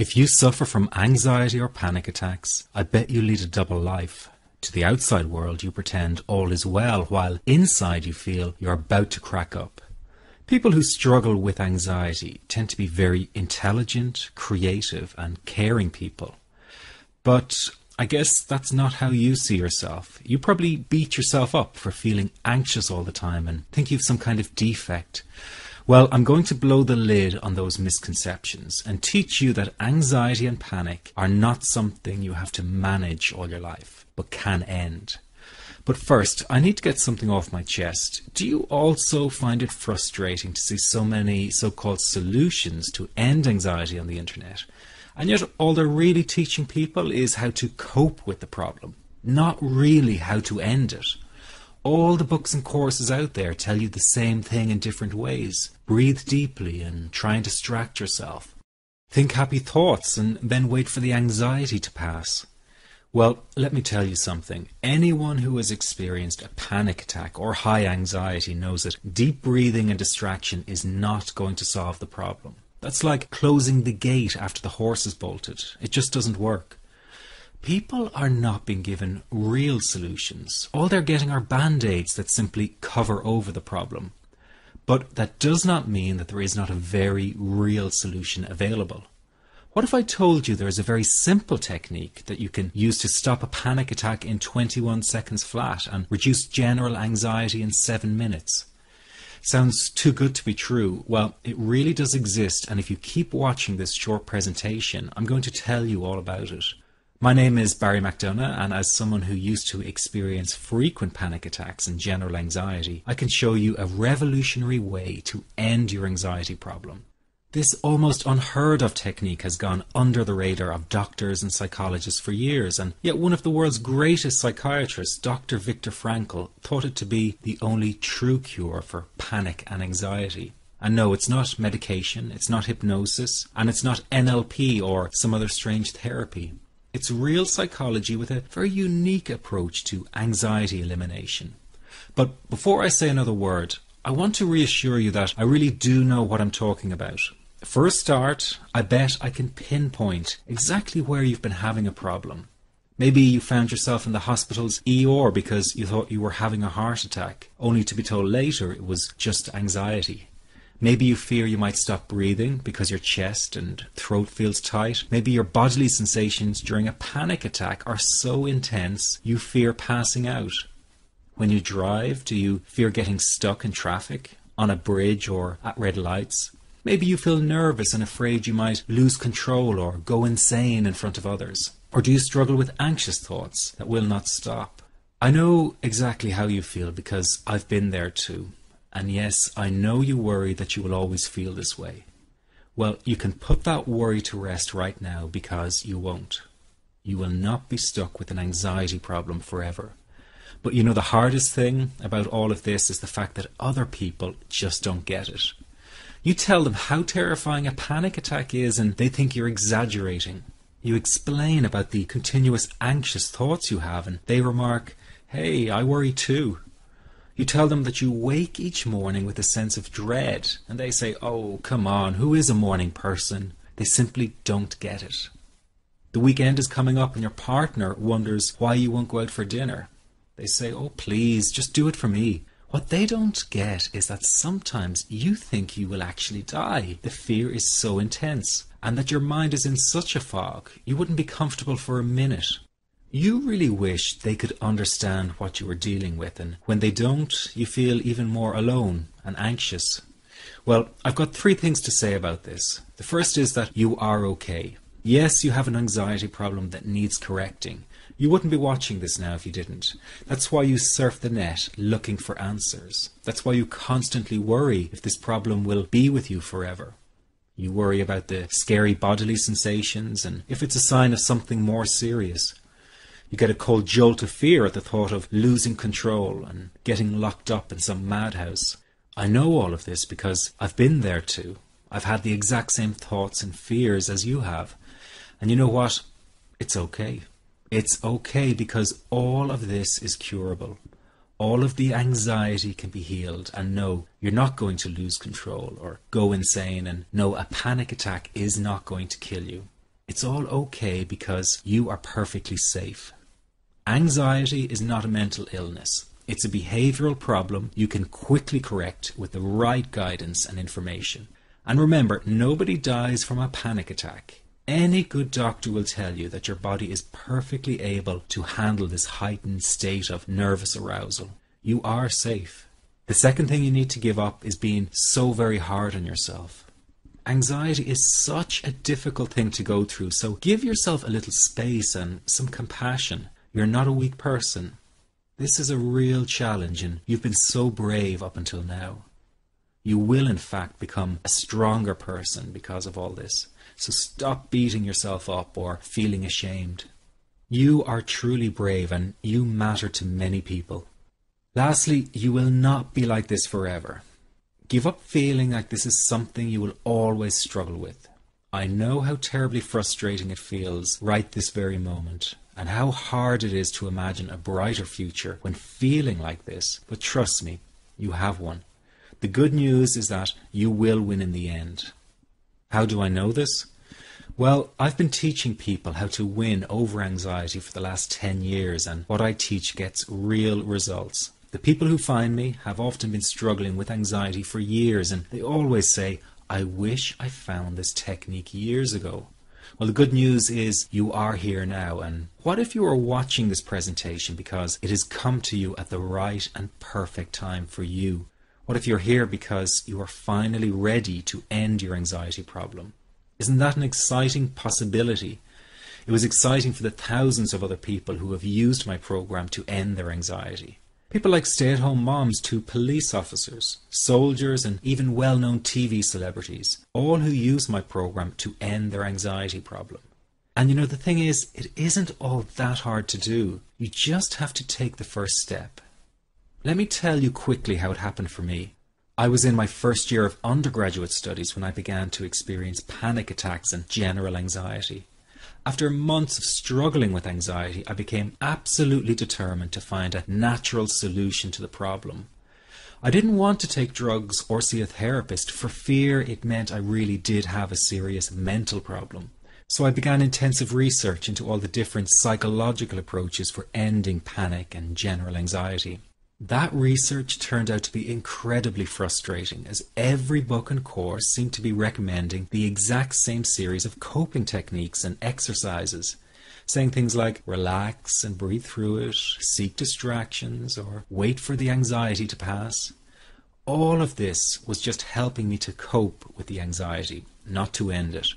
If you suffer from anxiety or panic attacks, I bet you lead a double life. To the outside world, you pretend all is well, while inside you feel you're about to crack up. People who struggle with anxiety tend to be very intelligent, creative, and caring people. But I guess that's not how you see yourself. You probably beat yourself up for feeling anxious all the time and think you've some kind of defect. Well, I'm going to blow the lid on those misconceptions and teach you that anxiety and panic are not something you have to manage all your life, but can end. But first, I need to get something off my chest. Do you also find it frustrating to see so many so-called solutions to end anxiety on the internet? And yet all they're really teaching people is how to cope with the problem, not really how to end it. All the books and courses out there tell you the same thing in different ways. Breathe deeply and try and distract yourself. Think happy thoughts and then wait for the anxiety to pass. Well, let me tell you something. Anyone who has experienced a panic attack or high anxiety knows that deep breathing and distraction is not going to solve the problem. That's like closing the gate after the horse has bolted. It just doesn't work. People are not being given real solutions. All they're getting are band-aids that simply cover over the problem. But that does not mean that there is not a very real solution available. What if I told you there is a very simple technique that you can use to stop a panic attack in 21 seconds flat and reduce general anxiety in 7 minutes? Sounds too good to be true. Well, it really does exist, and if you keep watching this short presentation, I'm going to tell you all about it. My name is Barry McDonough, and as someone who used to experience frequent panic attacks and general anxiety, I can show you a revolutionary way to end your anxiety problem. This almost unheard of technique has gone under the radar of doctors and psychologists for years, and yet one of the world's greatest psychiatrists, Dr. Viktor Frankl, thought it to be the only true cure for panic and anxiety. And no, it's not medication, it's not hypnosis, and it's not NLP or some other strange therapy. It's real psychology with a very unique approach to anxiety elimination. But before I say another word, I want to reassure you that I really do know what I'm talking about. For a start, I bet I can pinpoint exactly where you've been having a problem. Maybe you found yourself in the hospital's ER because you thought you were having a heart attack, only to be told later it was just anxiety. Maybe you fear you might stop breathing because your chest and throat feels tight. Maybe your bodily sensations during a panic attack are so intense you fear passing out. When you drive, do you fear getting stuck in traffic, on a bridge or at red lights? Maybe you feel nervous and afraid you might lose control or go insane in front of others. Or do you struggle with anxious thoughts that will not stop? I know exactly how you feel because I've been there too. And yes, I know you worry that you will always feel this way. Well, you can put that worry to rest right now because you won't. You will not be stuck with an anxiety problem forever. But you know, the hardest thing about all of this is the fact that other people just don't get it. You tell them how terrifying a panic attack is and they think you're exaggerating. You explain about the continuous anxious thoughts you have and they remark, "Hey, I worry too." You tell them that you wake each morning with a sense of dread and they say, "Oh, come on, who is a morning person?" They simply don't get it. The weekend is coming up and your partner wonders why you won't go out for dinner. They say, "Oh, please, just do it for me." What they don't get is that sometimes you think you will actually die. The fear is so intense, and that your mind is in such a fog, you wouldn't be comfortable for a minute. You really wish they could understand what you are dealing with, and when they don't, you feel even more alone and anxious. Well, I've got 3 things to say about this. The first is that you are okay. Yes, you have an anxiety problem that needs correcting. You wouldn't be watching this now if you didn't. That's why you surf the net looking for answers. That's why you constantly worry if this problem will be with you forever. You worry about the scary bodily sensations and if it's a sign of something more serious. You get a cold jolt of fear at the thought of losing control and getting locked up in some madhouse. I know all of this because I've been there too. I've had the exact same thoughts and fears as you have. And you know what? It's okay. It's okay because all of this is curable. All of the anxiety can be healed, and no, you're not going to lose control or go insane, and no, a panic attack is not going to kill you. It's all okay because you are perfectly safe. Anxiety is not a mental illness. It's a behavioral problem you can quickly correct with the right guidance and information. And remember, nobody dies from a panic attack. Any good doctor will tell you that your body is perfectly able to handle this heightened state of nervous arousal. You are safe. The second thing you need to give up is being so very hard on yourself. Anxiety is such a difficult thing to go through, so give yourself a little space and some compassion. You're not a weak person. This is a real challenge, and you've been so brave up until now. You will in fact become a stronger person because of all this. So stop beating yourself up or feeling ashamed. You are truly brave and you matter to many people. Lastly, you will not be like this forever. Give up feeling like this is something you will always struggle with. I know how terribly frustrating it feels right this very moment, and how hard it is to imagine a brighter future when feeling like this, but trust me, you have one. The good news is that you will win in the end. How do I know this? Well, I've been teaching people how to win over anxiety for the last 10 years, and what I teach gets real results. The people who find me have often been struggling with anxiety for years, and they always say, I wish I found this technique years ago. Well, the good news is you are here now, and what if you are watching this presentation because it has come to you at the right and perfect time for you? What if you're here because you are finally ready to end your anxiety problem? Isn't that an exciting possibility? It was exciting for the thousands of other people who have used my program to end their anxiety. People like stay-at-home moms to police officers, soldiers, and even well-known TV celebrities, all who use my program to end their anxiety problem. And you know, the thing is, it isn't all that hard to do. You just have to take the first step. Let me tell you quickly how it happened for me. I was in my first year of undergraduate studies when I began to experience panic attacks and general anxiety. After months of struggling with anxiety, I became absolutely determined to find a natural solution to the problem. I didn't want to take drugs or see a therapist for fear it meant I really did have a serious mental problem. So I began intensive research into all the different psychological approaches for ending panic and general anxiety. That research turned out to be incredibly frustrating, as every book and course seemed to be recommending the exact same series of coping techniques and exercises, saying things like relax and breathe through it, seek distractions, or wait for the anxiety to pass. All of this was just helping me to cope with the anxiety, not to end it.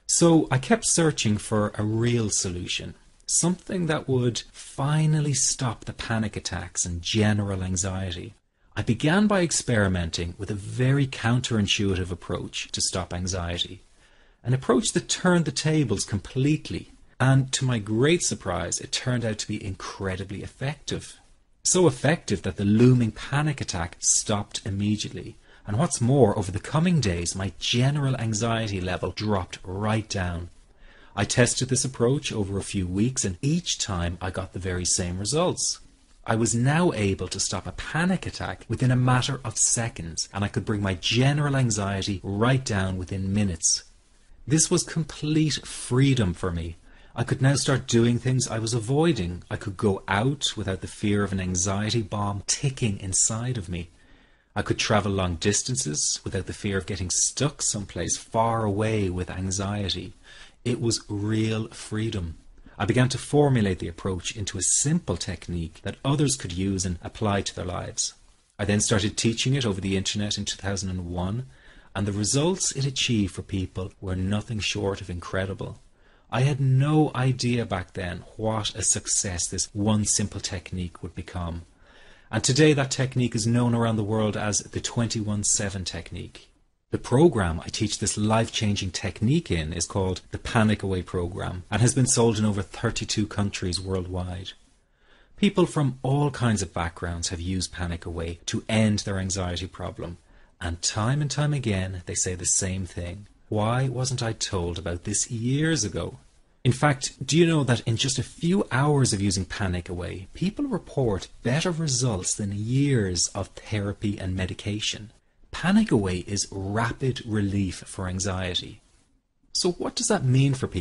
So I kept searching for a real solution. Something that would finally stop the panic attacks and general anxiety. I began by experimenting with a very counterintuitive approach to stop anxiety. An approach that turned the tables completely. And to my great surprise, it turned out to be incredibly effective. So effective that the looming panic attack stopped immediately. And what's more, over the coming days, my general anxiety level dropped right down. I tested this approach over a few weeks, and each time I got the very same results. I was now able to stop a panic attack within a matter of seconds, and I could bring my general anxiety right down within minutes. This was complete freedom for me. I could now start doing things I was avoiding. I could go out without the fear of an anxiety bomb ticking inside of me. I could travel long distances without the fear of getting stuck someplace far away with anxiety. It was real freedom. I began to formulate the approach into a simple technique that others could use and apply to their lives. I then started teaching it over the internet in 2001, and the results it achieved for people were nothing short of incredible. I had no idea back then what a success this one simple technique would become. And today that technique is known around the world as the 21-7 technique. The program I teach this life-changing technique in is called the Panic Away program and has been sold in over 32 countries worldwide. People from all kinds of backgrounds have used Panic Away to end their anxiety problem, and time again they say the same thing. Why wasn't I told about this years ago? In fact, do you know that in just a few hours of using Panic Away, people report better results than years of therapy and medication? Panic Away is rapid relief for anxiety. So what does that mean for people?